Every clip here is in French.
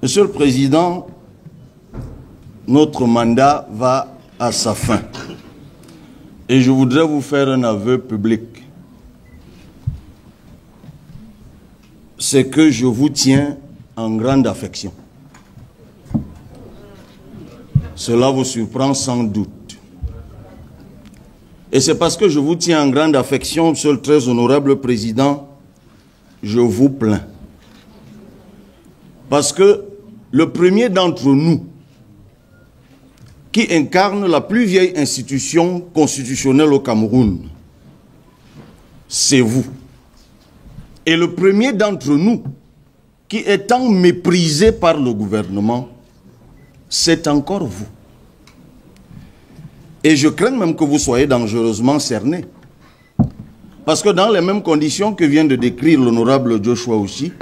Monsieur le Président, notre mandat va à sa fin. Et je voudrais vous faire un aveu public. C'est que je vous tiens en grande affection. Cela vous surprend sans doute. Et c'est parce que je vous tiens en grande affection, Monsieur le très honorable Président, je vous plains. Parce que le premier d'entre nous qui incarne la plus vieille institution constitutionnelle au Cameroun, c'est vous. Et le premier d'entre nous qui est tant méprisé par le gouvernement, c'est encore vous. Et je crains même que vous soyez dangereusement cerné. Parce que dans les mêmes conditions que vient de décrire l'honorable Joshua aussi,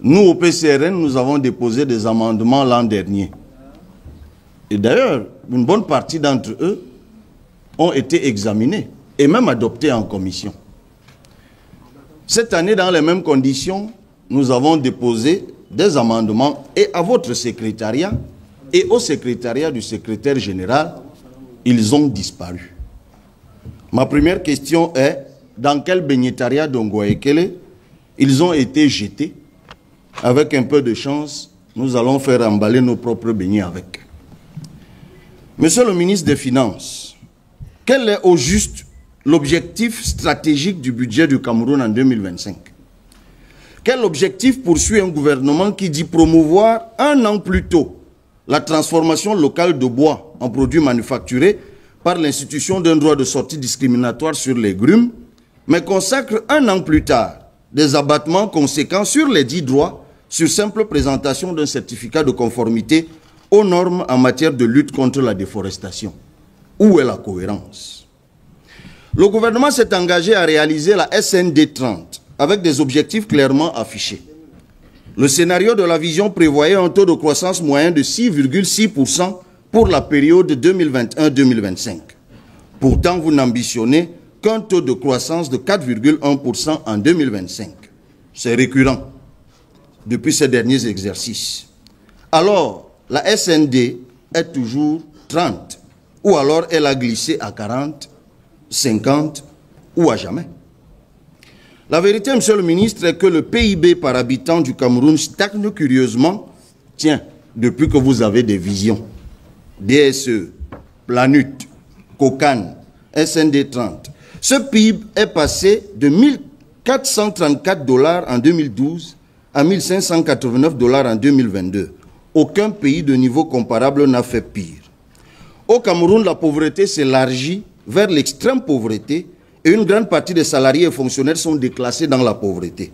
nous au PCRN, nous avons déposé des amendements l'an dernier. Et d'ailleurs, une bonne partie d'entre eux ont été examinés et même adoptés en commission. Cette année, dans les mêmes conditions, nous avons déposé des amendements et à votre secrétariat et au secrétariat du secrétaire général, ils ont disparu. Ma première question est, dans quel bénétariat d'Ongoekele ils ont été jetés? Avec un peu de chance, nous allons faire emballer nos propres beignets avec. Monsieur le ministre des Finances, quel est au juste l'objectif stratégique du budget du Cameroun en 2025? Quel objectif poursuit un gouvernement qui dit promouvoir un an plus tôt la transformation locale de bois en produits manufacturés par l'institution d'un droit de sortie discriminatoire sur les grumes, mais consacre un an plus tard des abattements conséquents sur les dits droits sur simple présentation d'un certificat de conformité aux normes en matière de lutte contre la déforestation? Où est la cohérence? Le gouvernement s'est engagé à réaliser la SND 30 avec des objectifs clairement affichés. Le scénario de la vision prévoyait un taux de croissance moyen de 6,6% pour la période 2021-2025. Pourtant, vous n'ambitionnez qu'un taux de croissance de 4,1% en 2025. C'est récurrent depuis ces derniers exercices. Alors, la SND est toujours 30, ou alors elle a glissé à 40, 50 ou à jamais. La vérité, monsieur le ministre, est que le PIB par habitant du Cameroun stagne curieusement, tiens, depuis que vous avez des visions. DSE, Planut, Cocan, SND 30. Ce PIB est passé de 1434 $ en 2012 à 1589 $ en 2022. Aucun pays de niveau comparable n'a fait pire. Au Cameroun, la pauvreté s'élargit vers l'extrême pauvreté et une grande partie des salariés et fonctionnaires sont déclassés dans la pauvreté.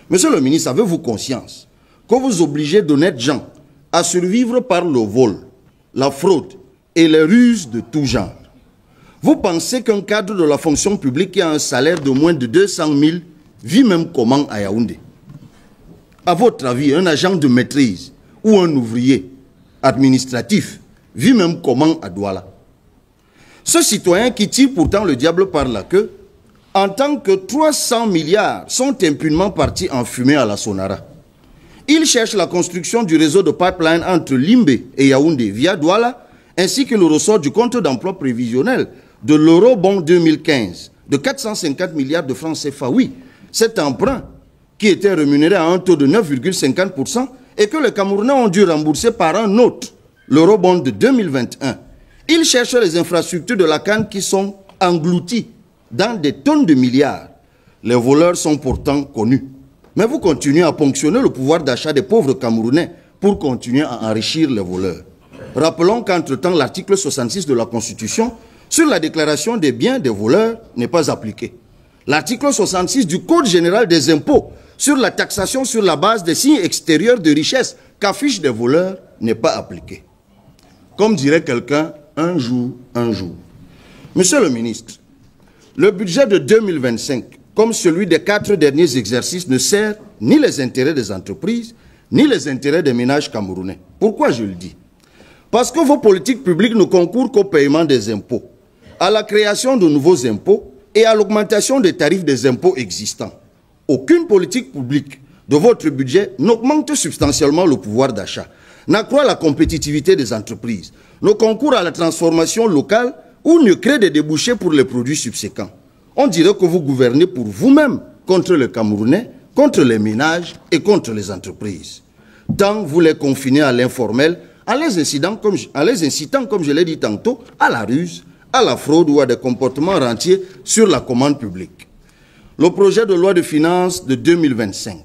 Monsieur le ministre, avez-vous conscience que vous obligez d'honnêtes gens à survivre par le vol, la fraude et les ruses de tout genre? Vous pensez qu'un cadre de la fonction publique qui a un salaire de moins de 200 000 vit même comment à Yaoundé? À votre avis, un agent de maîtrise ou un ouvrier administratif vit même comment à Douala? Ce citoyen qui tire pourtant le diable par la queue, en tant que 300 milliards sont impunément partis en fumée à la Sonara. Il cherche la construction du réseau de pipeline entre Limbe et Yaoundé via Douala, ainsi que le ressort du compte d'emploi prévisionnel de l'eurobond 2015 de 450 milliards de francs CFA. Oui, cet emprunt qui était rémunéré à un taux de 9,50% et que les Camerounais ont dû rembourser par un autre, l'eurobond de 2021. Ils cherchent les infrastructures de la canne qui sont englouties dans des tonnes de milliards. Les voleurs sont pourtant connus. Mais vous continuez à ponctionner le pouvoir d'achat des pauvres Camerounais pour continuer à enrichir les voleurs. Rappelons qu'entre-temps, l'article 66 de la Constitution sur la déclaration des biens des voleurs n'est pas appliqué. L'article 66 du Code général des impôts sur la taxation sur la base des signes extérieurs de richesse qu'affichent des voleurs n'est pas appliqué. Comme dirait quelqu'un, un jour, un jour. Monsieur le ministre, le budget de 2025, comme celui des 4 derniers exercices, ne sert ni les intérêts des entreprises, ni les intérêts des ménages camerounais. Pourquoi je le dis? Parce que vos politiques publiques ne concourent qu'au paiement des impôts, à la création de nouveaux impôts et à l'augmentation des tarifs des impôts existants. Aucune politique publique de votre budget n'augmente substantiellement le pouvoir d'achat, n'accroît la compétitivité des entreprises, ne concourt à la transformation locale ou ne crée des débouchés pour les produits subséquents. On dirait que vous gouvernez pour vous-même, contre les Camerounais, contre les ménages et contre les entreprises. Tant vous les confinez à l'informel, en les incitant, comme je l'ai dit tantôt, à la ruse, à la fraude ou à des comportements rentiers sur la commande publique. Le projet de loi de finances de 2025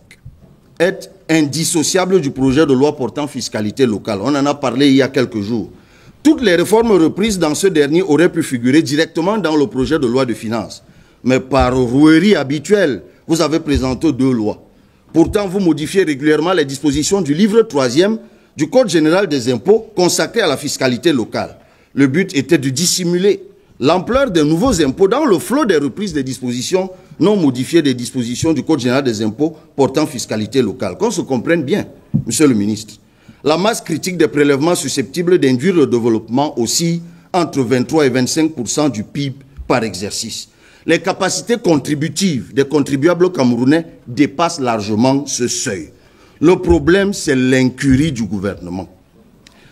est indissociable du projet de loi portant fiscalité locale. On en a parlé il y a quelques jours. Toutes les réformes reprises dans ce dernier auraient pu figurer directement dans le projet de loi de finances. Mais par rouerie habituelle, vous avez présenté 2 lois. Pourtant, vous modifiez régulièrement les dispositions du livre 3e du Code général des impôts consacré à la fiscalité locale. Le but était de dissimuler l'ampleur des nouveaux impôts dans le flot des reprises des dispositions non modifiées des dispositions du Code général des impôts portant fiscalité locale. Qu'on se comprenne bien, Monsieur le ministre. La masse critique des prélèvements susceptibles d'induire le développement aussi entre 23 et 25% du PIB par exercice. Les capacités contributives des contribuables camerounais dépassent largement ce seuil. Le problème, c'est l'incurie du gouvernement.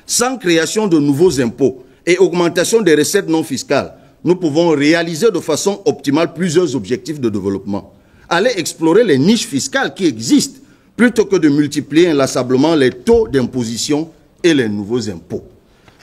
Sans création de nouveaux impôts et augmentation des recettes non fiscales, nous pouvons réaliser de façon optimale plusieurs objectifs de développement. Allez explorer les niches fiscales qui existent plutôt que de multiplier inlassablement les taux d'imposition et les nouveaux impôts.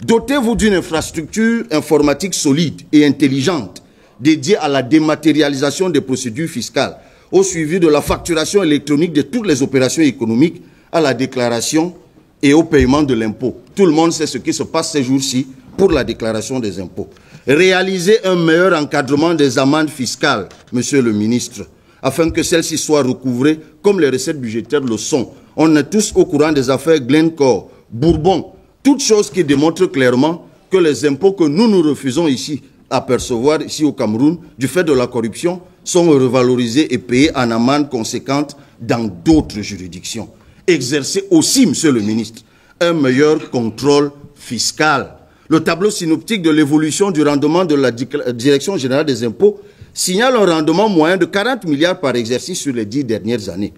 Dotez-vous d'une infrastructure informatique solide et intelligente dédiée à la dématérialisation des procédures fiscales, au suivi de la facturation électronique de toutes les opérations économiques, à la déclaration et au paiement de l'impôt. Tout le monde sait ce qui se passe ces jours-ci pour la déclaration des impôts. Réaliser un meilleur encadrement des amendes fiscales, Monsieur le ministre, afin que celles-ci soient recouvrées comme les recettes budgétaires le sont. On est tous au courant des affaires Glencore, Bourbon, toutes choses qui démontrent clairement que les impôts que nous refusons ici à percevoir ici au Cameroun, du fait de la corruption, sont revalorisés et payés en amende conséquente dans d'autres juridictions. Exercer aussi, Monsieur le ministre, un meilleur contrôle fiscal. Le tableau synoptique de l'évolution du rendement de la Direction générale des impôts signale un rendement moyen de 40 milliards par exercice sur les 10 dernières années.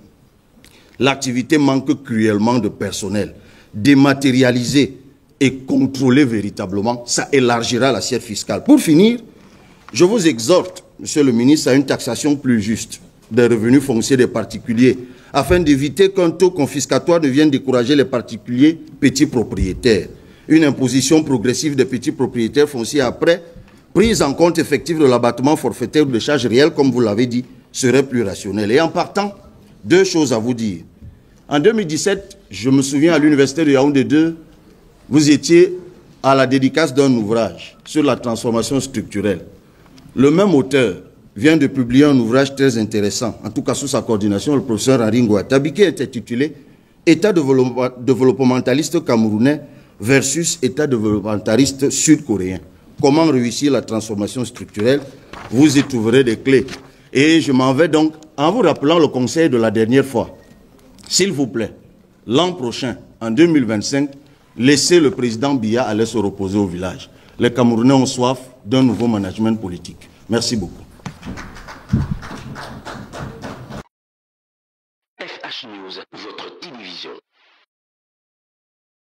L'activité manque cruellement de personnel. Dématérialiser et contrôler véritablement, ça élargira l'assiette fiscale. Pour finir, je vous exhorte, Monsieur le ministre, à une taxation plus juste des revenus fonciers des particuliers, afin d'éviter qu'un taux confiscatoire ne vienne décourager les particuliers petits propriétaires. Une imposition progressive des petits propriétaires fonciers après prise en compte effective de l'abattement forfaitaire ou de charges réelles, comme vous l'avez dit, serait plus rationnelle. Et en partant, 2 choses à vous dire. En 2017, je me souviens à l'université de Yaoundé 2, vous étiez à la dédicace d'un ouvrage sur la transformation structurelle. Le même auteur vient de publier un ouvrage très intéressant, en tout cas sous sa coordination, le professeur Henri Ngouattabi, qui est intitulé « État développementaliste camerounais versus État développementaliste sud-coréen. Comment réussir la transformation structurelle ?» Vous y trouverez des clés. Et je m'en vais donc en vous rappelant le conseil de la dernière fois. S'il vous plaît, l'an prochain, en 2025, laissez le président Biya aller se reposer au village. Les Camerounais ont soif d'un nouveau management politique. Merci beaucoup.